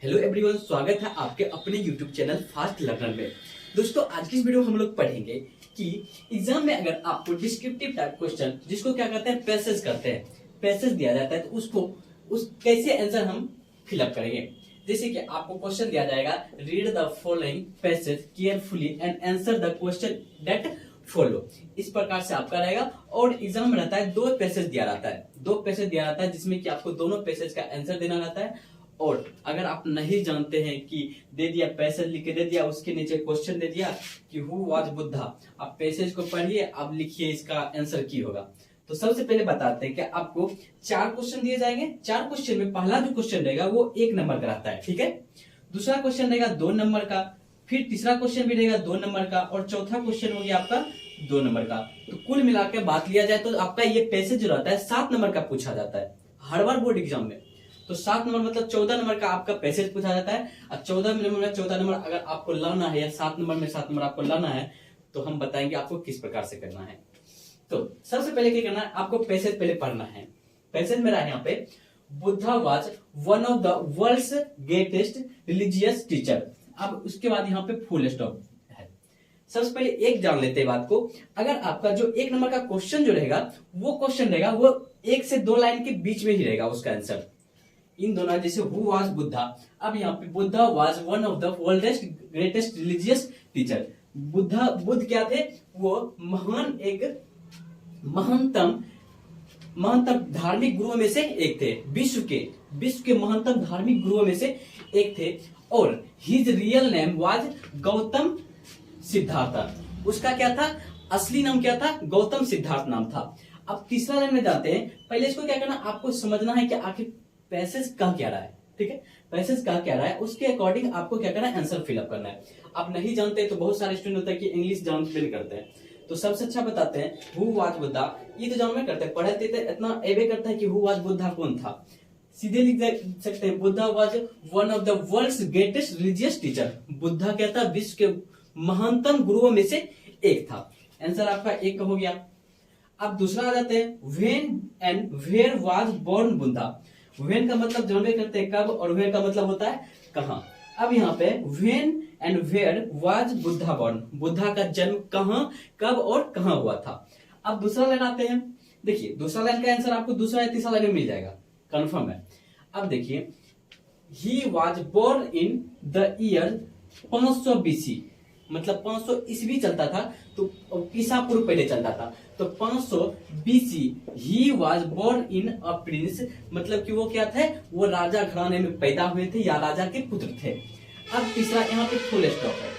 Hello everyone, स्वागत है आपके अपने यूट्यूब चैनल फास्ट लर्नर में। दोस्तों, आज की इस वीडियो में हम लोग पढ़ेंगे कि एग्जाम में अगर आपको डिस्क्रिप्टिव टाइप क्वेश्चन, जिसको क्या कहते हैं पैसेज करते हैं, पैसेज दिया जाता है तो उस कैसे आंसर हम फिलअप करेंगे। जैसे कि आपको क्वेश्चन दिया जाएगा, read the following passage carefully and answer the question that follow. इस प्रकार से आपका रहेगा। और एग्जाम में रहता है दो पैसेज दिया रहता है जिसमें कि आपको दोनों पैसेज का आंसर देना रहता है। और अगर आप नहीं जानते हैं कि दे दिया पैसेज लिख के दे दिया, उसके नीचे क्वेश्चन दे दिया कि हु वाज बुद्धा, आप पैसेज को पढ़िए, आप लिखिए इसका आंसर की होगा। तो सबसे पहले बताते हैं कि आपको 4 क्वेश्चन दिए जाएंगे। 4 क्वेश्चन में पहला जो क्वेश्चन रहेगा वो 1 नंबर का रहता है, ठीक है। दूसरा क्वेश्चन रहेगा 2 नंबर का, फिर तीसरा क्वेश्चन भी रहेगा 2 नंबर का, और चौथा क्वेश्चन हो गया आपका 2 नंबर का। तो कुल मिलाकर बात लिया जाए तो आपका ये पैसेज जो रहता है 7 नंबर का पूछा जाता है हर बार बोर्ड एग्जाम में। तो 7 नंबर मतलब 14 नंबर का आपका पैसेज पूछा जाता है। और 14 नंबर अगर आपको लाना है, या 7 नंबर में 7 नंबर आपको लाना है, तो हम बताएंगे आपको किस प्रकार से करना है। तो सबसे पहले क्या करना है, आपको पैसेज पहले पढ़ना है। पैसेज मेरा है यहाँ पे, Buddha was one of the world's greatest religious teacher. अब उसके बाद यहाँ पे फुल स्टॉप है। सबसे पहले एक जान लेते हैं बात को। अगर आपका जो 1 नंबर का क्वेश्चन जो रहेगा वो 1 से 2 लाइन के बीच में ही रहेगा उसका आंसर। इन दोनों जैसे हु वाज बुद्धा, अब यहाँ पे Buddha was one of the world's greatest religious teacher. Buddha क्या थे, वो महानतम धार्मिक गुरुओं में से एक थे। विश्व के महानतम धार्मिक गुरुओं में से एक थे। और his real name was Gautam Siddharth. उसका क्या था, असली नाम क्या था, गौतम सिद्धार्थ नाम था। अब तीसरा लाइन में जाते हैं। पहले इसको क्या करना, आपको समझना है कि आखिर पैसेज कह क्या रहा है, ठीक है। पैसेज कह क्या रहा है, उसके अकॉर्डिंग आपको क्या करना है, आंसर फिलअप करना है। आप नहीं जानते तो बहुत सारे स्टूडेंट होता है कि इंग्लिश जानते नहीं करते हैं, तो सबसे अच्छा बताते हैं हु वाज बुद्धा। ये तो जानते करते हैं, पढ़ते थे इतना एवे करता है कि हु वाज बुद्धा कौन था। सीधे लिख सकते हैं, Buddha was one of the world's greatest religious teacher. Buddha क्या था, विश्व के महानतम गुरुओं में से एक था। आंसर आपका 1 हो गया। अब दूसरा आ जाते हैं, when and where was born Buddha. When का मतलब जानवे करते हैं कब, और वेयर का मतलब होता है कहां। अब यहाँ पे when and where was Buddha born, Buddha का जन्म कहां, कब और कहां हुआ था। अब दूसरा लाइन आते हैं। देखिए दूसरा लाइन का आंसर आपको दूसरा या तीसरा लाइन में मिल जाएगा, कंफर्म है। अब देखिए, he was born in the year 500 BC, मतलब 500 ईस्वी चलता था, तो ईसा पूर्व पहले चलता था। तो 500 BC he was born in a prince, मतलब कि वो क्या थे, वो राजा घराने में पैदा हुए थे या राजा के पुत्र थे। अब तीसरा यहाँ पे फुल स्टॉप है।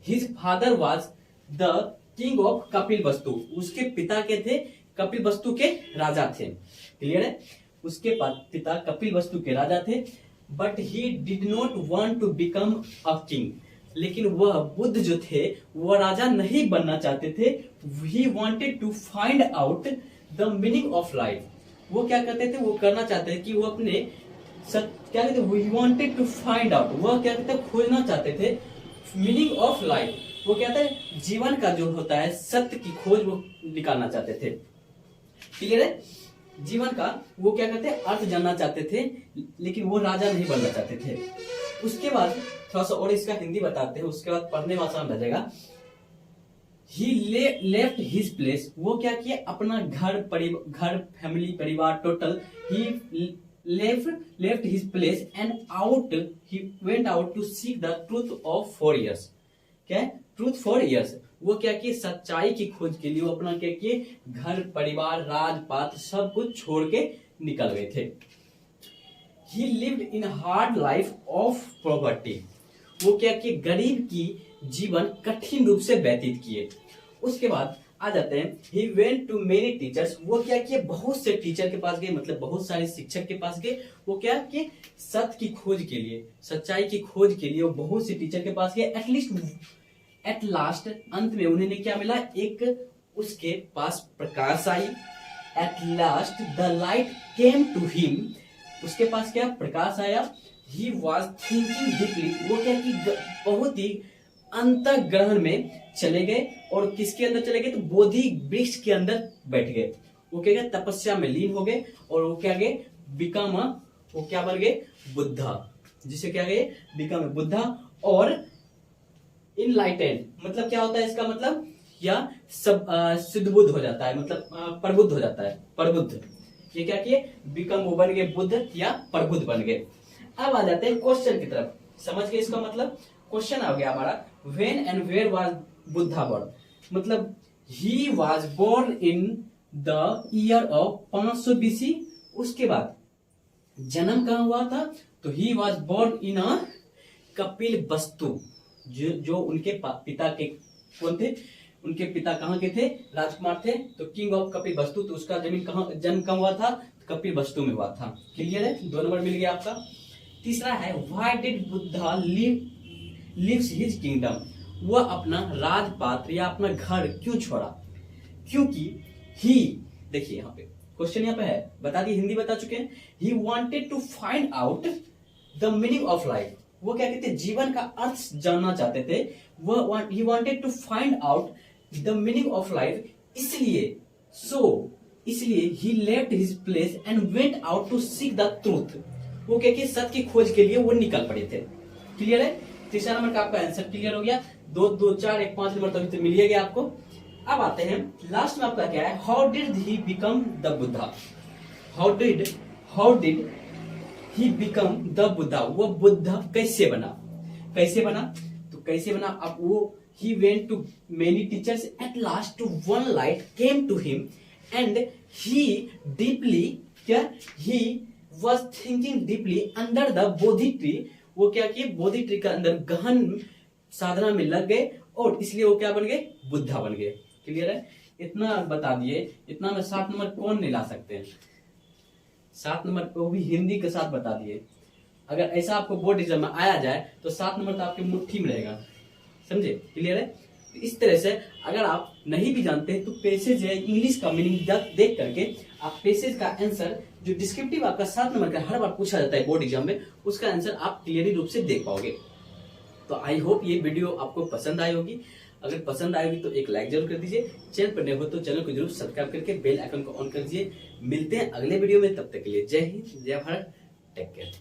His father was the king of Kapil वस्तु। उसके पिता के थे, कपिल वस्तु के राजा थे। क्लियर है, उसके पिता कपिल वस्तु के राजा थे। But he did not want to become a king, लेकिन वह बुद्ध जो थे वह राजा नहीं बनना चाहते थे। He wanted to find out the meaning of life. वो क्या करते थे, वो करना चाहते थे कि वो अपने क्या कहते थे, he wanted to find out, वह क्या कहते थे, खोजना चाहते थे मीनिंग ऑफ लाइफ। वो क्या था, जीवन का जो होता है सत्य की खोज वो निकालना चाहते थे। क्लियर है, जीवन का वो क्या कहते हैं, अर्थ जानना चाहते थे, लेकिन वो राजा नहीं बनना चाहते थे। उसके बाद थोड़ा सा और इसका हिंदी बताते हैं, उसके बाद पढ़ने में आसान रह जाएगा। He left his place, वो क्या किया, अपना घर फैमिली परिवार total. He left his place and he went out to seek the truth of 4 years। क्या है, ट्रूथ 4 years। वो क्या किए, सच्चाई की खोज के लिए वो अपना क्या किए, घर परिवार राजपाट सब कुछ छोड़ के निकल गए थे। He lived in a hard life of poverty। वो क्या किए, गरीब की जीवन कठिन रूप से व्यतीत किए। उसके बाद आ जाते हैं, he went to many teachers। वो क्या किए, बहुत से टीचर के पास गए, मतलब बहुत सारे शिक्षक के पास गए। वो क्या किए, सत्य की खोज के लिए, सच्चाई की खोज के लिए वो बहुत से टीचर के पास गए। एट लास्ट अंत में उन्हें क्या मिला, एक उसके पास प्रकाश आई। At last the light came to him, उसके पास क्या प्रकाश आया। He was thinking deeply, वो क्या कि बहुत ही अंतःग्रहण में चले गए। और किसके अंदर चले गए, तो बोधि वृक्ष के अंदर बैठ गए। वो क्या गए, तपस्या में लीन हो गए। और वो क्या गए, बिकम, वो क्या बन गए, बुद्धा। जिसे क्या कहे, बिकम बुद्धा। और इनलाइटेंड मतलब क्या होता है इसका मतलब, या सब सिद्ध बुद्ध हो जाता है, मतलब प्रबुद्ध हो जाता है, प्रबुद्ध। ये क्या किए, बिकम, वो बन गए बुद्ध या प्रबुद्ध बन गए। अब आ जाते हैं क्वेश्चन की तरफ, समझ गए इसका मतलब। क्वेश्चन आ गया हमारा, when and where was Buddha born, मतलब he was born in the year of 500 BC. उसके बाद जन्म कहां हुआ था, तो he was born in a Kapilavastu, जो उनके पिता के कौन थे, उनके पिता कहाँ के थे, राजकुमार थे, तो किंग ऑफ कपिल वस्तु, तो उसका जन्म कहाँ हुआ था, कपिल वस्तु में हुआ था। क्लियर है, 2 नंबर मिल गया आपका। तीसरा है, why did Buddha leaves his kingdom, वह अपना राजपात्र या अपना घर क्यों छोड़ा, क्योंकि ही, देखिए यहाँ पे क्वेश्चन यहाँ पे है, बता दिए, हिंदी बता चुके हैं। He wanted to find out the meaning of life, वो क्या कहते हैं, जीवन का अर्थ जानना चाहते थे। वह he wanted to find out the meaning of life, इसलिए he left his place and went out to seek the truth, वो क्या कि सत्य की खोज के लिए वो निकल पड़े थे। क्लियर है, तीसरा नंबर का आपका आंसर क्लियर हो गया। 2 2 4 1 5 नंबर तक तो मिल ही गया आपको। अब आते हैं लास्ट में, आपका क्या है, how did he become the Buddha, how did he become the Buddha, वो बुद्धा कैसे बना, तो कैसे बना, अब वो he went to many teachers, at last to one light came to him and he was thinking deeply under the bodhi tree, वो क्या किए, बोधि ट्री के अंदर गहन साधना में लग गए और इसलिए वो क्या बन गए, बुद्धा बन गए। क्लियर है, इतना बता दिए, इतना में 7 नंबर कौन नहीं ला सकते हैं, 7 नंबर वो भी हिंदी के साथ बता दिए। अगर ऐसा आपको बोर्ड एग्जाम में आया जाए तो 7 नंबर तो आपके मुट्ठी में रहेगा, समझे। क्लियर है, तो इस तरह से अगर आप नहीं भी जानते तो पैसेज है इंग्लिश का मीनिंग देख करके आप पैसेज का आंसर जो डिस्क्रिप्टिव आपका 7 नंबर का हर बार पूछा जाता है बोर्ड एग्जाम में, उसका आंसर आप क्लियरली रूप से देख पाओगे। तो आई होप ये वीडियो आपको पसंद आई होगी। अगर पसंद आएगी तो एक लाइक जरूर कर दीजिए, चैनल पर नए हो तो चैनल को जरूर सब्सक्राइब करके बेल आइकन को ऑन कर दीजिए। मिलते हैं अगले वीडियो में, तब तक के लिए जय हिंद, जय भारत, टेक केयर।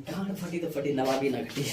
गांड फटी तो फटी, नवाबी ना घटी।